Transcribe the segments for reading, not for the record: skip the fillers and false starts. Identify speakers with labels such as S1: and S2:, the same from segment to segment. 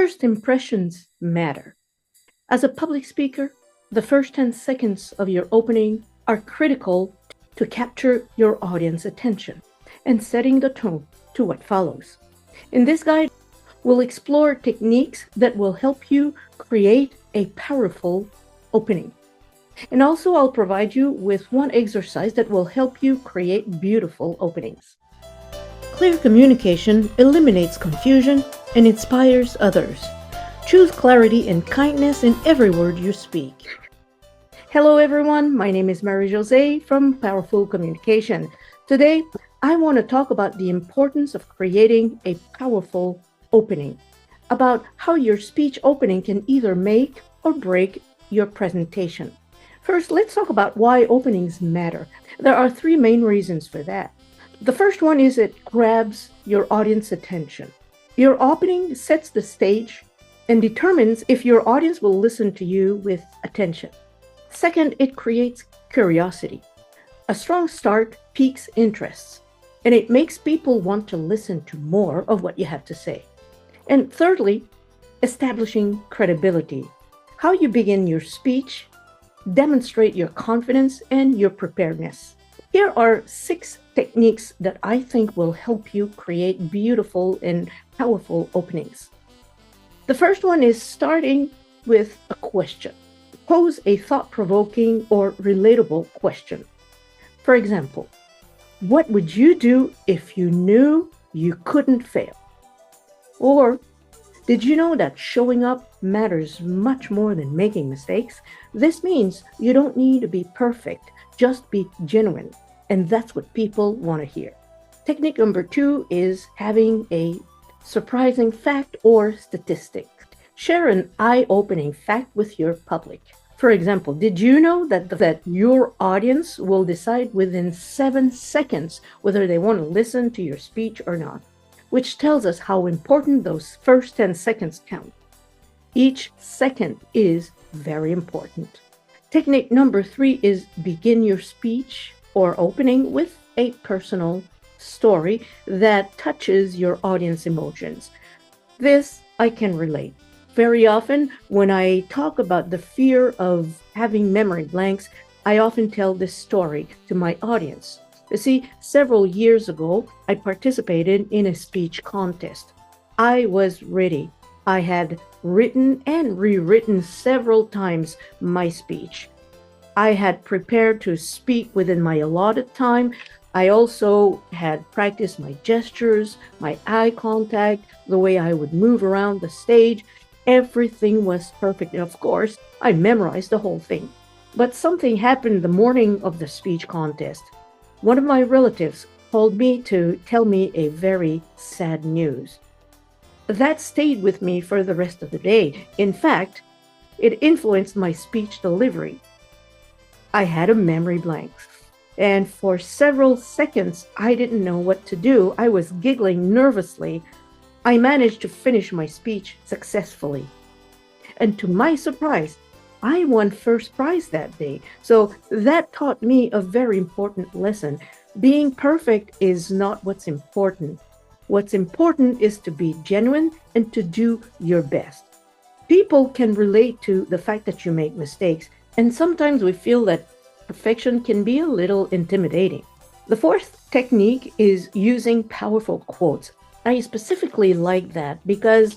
S1: First impressions matter. As a public speaker, the first 10 seconds of your opening are critical to capture your audience attention and setting the tone to what follows. In this guide, we'll explore techniques that will help you create a powerful opening. And also, I'll provide you with one exercise that will help you create beautiful openings. Clear communication eliminates confusion and inspires others. Choose clarity and kindness in every word you speak. Hello, everyone. My name is Marie-Jose from Powerful Communication. Today, I want to talk about the importance of creating a powerful opening, about how your speech opening can either make or break your presentation. First, let's talk about why openings matter. There are three main reasons for that. The first one is it grabs your audience attention. Your opening sets the stage and determines if your audience will listen to you with attention. Second, it creates curiosity. A strong start piques interests, and it makes people want to listen to more of what you have to say. And thirdly, establishing credibility. How you begin your speech demonstrate your confidence and your preparedness. Here are 6 techniques that I think will help you create beautiful and powerful openings. The first one is starting with a question. Pose a thought-provoking or relatable question. For example, what would you do if you knew you couldn't fail? Or, did you know that showing up matters much more than making mistakes? This means you don't need to be perfect, just be genuine. And that's what people want to hear. Technique number 2 is having a surprising fact or statistic. Share an eye-opening fact with your public. For example, did you know that your audience will decide within 7 seconds whether they want to listen to your speech or not? Which tells us how important those first 10 seconds count. Each second is very important. Technique number 3 is begin your speech or opening with a personal story that touches your audience emotions. This I can relate. Very often, when I talk about the fear of having memory blanks, I often tell this story to my audience. You see, several years ago, I participated in a speech contest. I was ready. I had written and rewritten several times my speech. I had prepared to speak within my allotted time. I also had practiced my gestures, my eye contact, the way I would move around the stage. Everything was perfect. And of course, I memorized the whole thing. But something happened the morning of the speech contest. One of my relatives called me to tell me a very sad news. That stayed with me for the rest of the day. In fact, it influenced my speech delivery. I had a memory blank. And for several seconds, I didn't know what to do. I was giggling nervously. I managed to finish my speech successfully. And to my surprise, I won first prize that day. So that taught me a very important lesson. Being perfect is not what's important. What's important is to be genuine and to do your best. People can relate to the fact that you make mistakes, and sometimes we feel that perfection can be a little intimidating. The fourth technique is using powerful quotes. I specifically like that because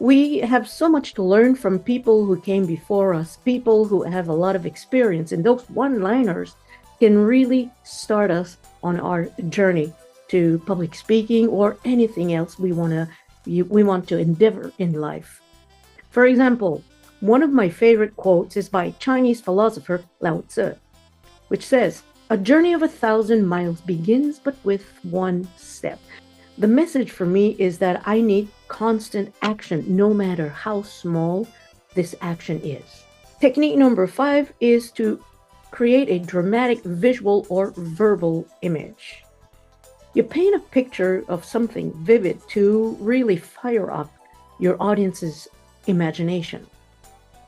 S1: we have so much to learn from people who came before us, people who have a lot of experience, and those one-liners can really start us on our journey to public speaking or anything else we want to endeavor in life. For example, one of my favorite quotes is by Chinese philosopher Lao Tzu, which says, "A journey of 1,000 miles begins but with one step." The message for me is that I need constant action, no matter how small this action is. Technique number 5 is to create a dramatic visual or verbal image. You paint a picture of something vivid to really fire up your audience's imagination.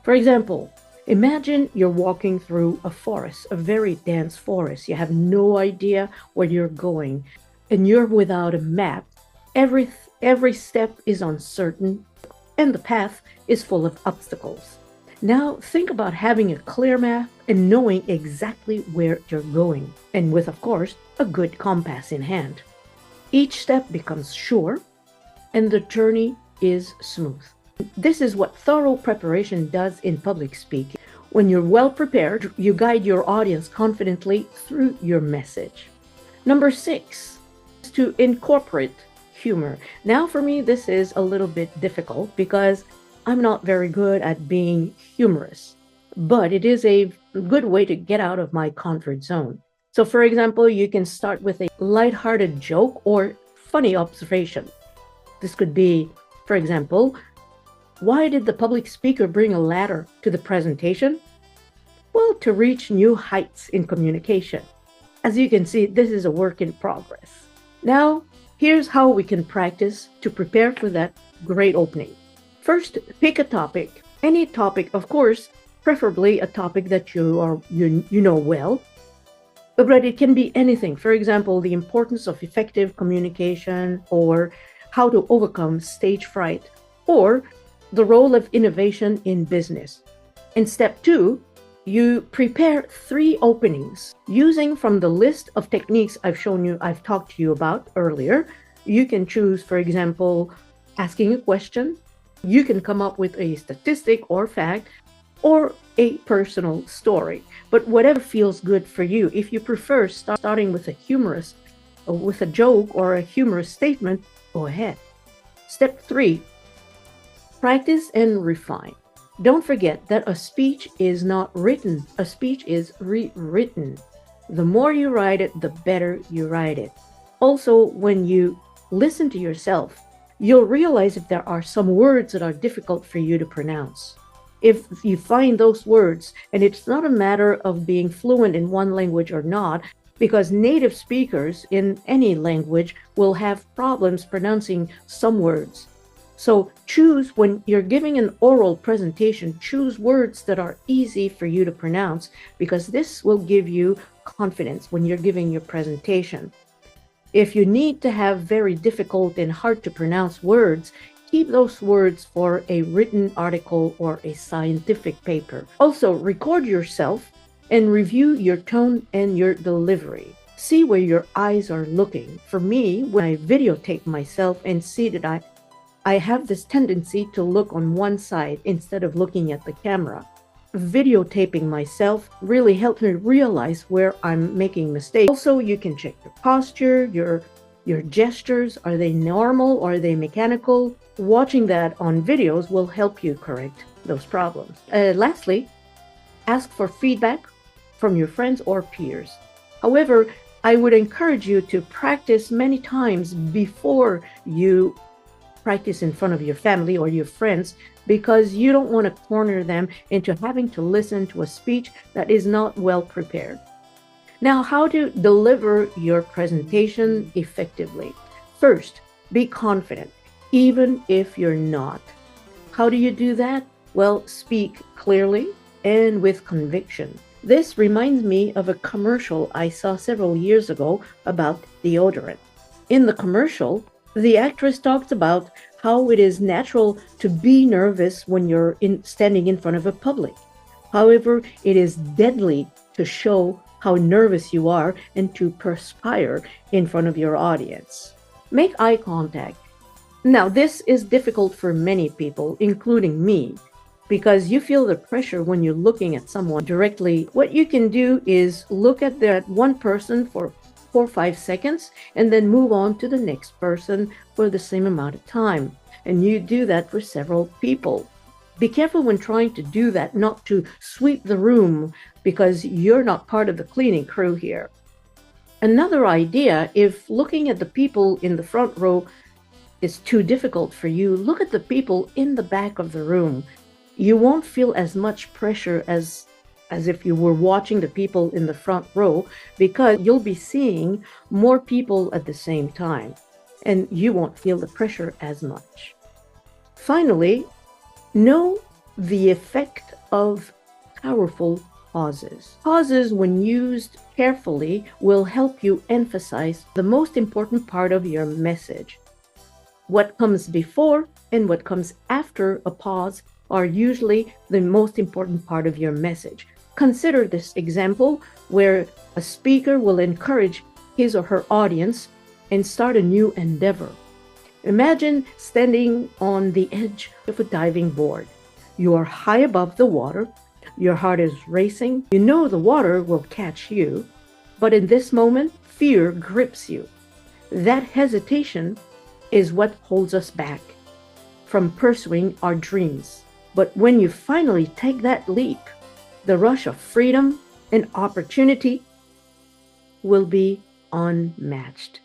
S1: For example, imagine you're walking through a forest, a very dense forest. You have no idea where you're going, and you're without a map. Every step is uncertain. and the path is full of obstacles. Now think about having a clear map and knowing exactly where you're going, and with, of course, a good compass in hand. Each step becomes sure, and the journey is smooth. This is what thorough preparation does in public speaking. When you're well prepared, you guide your audience confidently through your message. Number 6 is to incorporate humor. Now, for me, this is a little bit difficult because I'm not very good at being humorous, but it is a good way to get out of my comfort zone. So, for example, you can start with a lighthearted joke or funny observation. This could be, for example, why did the public speaker bring a ladder to the presentation? Well, to reach new heights in communication. As you can see, this is a work in progress. Now, here's how we can practice to prepare for that great opening. First, pick a topic. Any topic, of course, preferably a topic that you know well. But it can be anything. For example, the importance of effective communication, or how to overcome stage fright, or the role of innovation in business. In step 2, you prepare 3 openings using from the list of techniques I've talked to you about earlier. You can choose, for example, asking a question. You can come up with a statistic or fact or a personal story, but whatever feels good for you. If you prefer starting with a joke or a humorous statement, go ahead. Step 3, practice and refine. Don't forget that a speech is not written. A speech is rewritten. The more you write it, the better you write it. Also, when you listen to yourself, you'll realize if there are some words that are difficult for you to pronounce. If you find those words, and it's not a matter of being fluent in one language or not, because native speakers in any language will have problems pronouncing some words. So choose, when you're giving an oral presentation, choose words that are easy for you to pronounce, because this will give you confidence when you're giving your presentation. If you need to have very difficult and hard to pronounce words, keep those words for a written article or a scientific paper. Also, record yourself and review your tone and your delivery. See where your eyes are looking. For me, when I videotape myself and see that I have this tendency to look on one side instead of looking at the camera. Videotaping myself really helped me realize where I'm making mistakes. Also, you can check your posture, your gestures. Are they normal or are they mechanical? Watching that on videos will help you correct those problems. Lastly, ask for feedback from your friends or peers. However, I would encourage you to practice many times before you practice in front of your family or your friends, because you don't want to corner them into having to listen to a speech that is not well prepared. Now, how to deliver your presentation effectively? First, be confident, even if you're not. How do you do that? Well, speak clearly and with conviction. This reminds me of a commercial I saw several years ago about deodorant. In the commercial, the actress talks about how it is natural to be nervous when you're standing in front of a public. However, it is deadly to show how nervous you are and to perspire in front of your audience. Make eye contact. Now, this is difficult for many people, including me, because you feel the pressure when you're looking at someone directly. What you can do is look at that one person for 4 or 5 seconds and then move on to the next person for the same amount of time. And you do that for several people. Be careful when trying to do that, not to sweep the room, because you're not part of the cleaning crew here. Another idea, if looking at the people in the front row is too difficult for you, look at the people in the back of the room. You won't feel as much pressure as if you were watching the people in the front row, because you'll be seeing more people at the same time, and you won't feel the pressure as much. Finally, know the effect of powerful pauses. Pauses, when used carefully, will help you emphasize the most important part of your message. What comes before and what comes after a pause are usually the most important part of your message. Consider this example where a speaker will encourage his or her audience and start a new endeavor. Imagine standing on the edge of a diving board. You are high above the water. Your heart is racing. You know the water will catch you. But in this moment, fear grips you. That hesitation is what holds us back from pursuing our dreams. But when you finally take that leap, the rush of freedom and opportunity will be unmatched.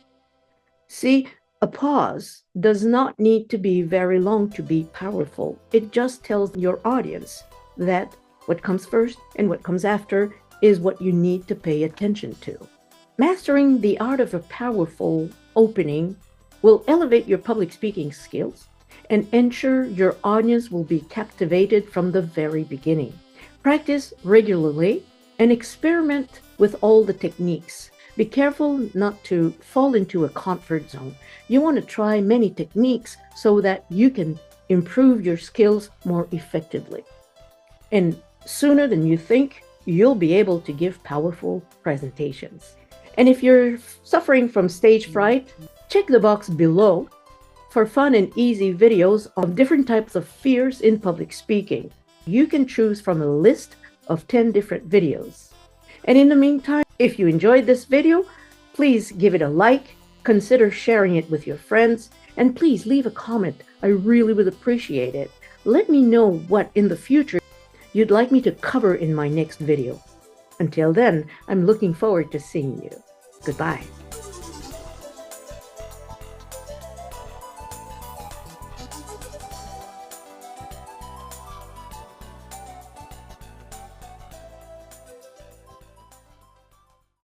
S1: See, a pause does not need to be very long to be powerful. It just tells your audience that what comes first and what comes after is what you need to pay attention to. Mastering the art of a powerful opening will elevate your public speaking skills and ensure your audience will be captivated from the very beginning. Practice regularly and experiment with all the techniques. Be careful not to fall into a comfort zone. You want to try many techniques so that you can improve your skills more effectively. And sooner than you think, you'll be able to give powerful presentations. And if you're suffering from stage fright, check the box below for fun and easy videos of different types of fears in public speaking. You can choose from a list of 10 different videos. And in the meantime, if you enjoyed this video, please give it a like, consider sharing it with your friends, and please leave a comment. I really would appreciate it. Let me know what in the future you'd like me to cover in my next video. Until then, I'm looking forward to seeing you. Goodbye.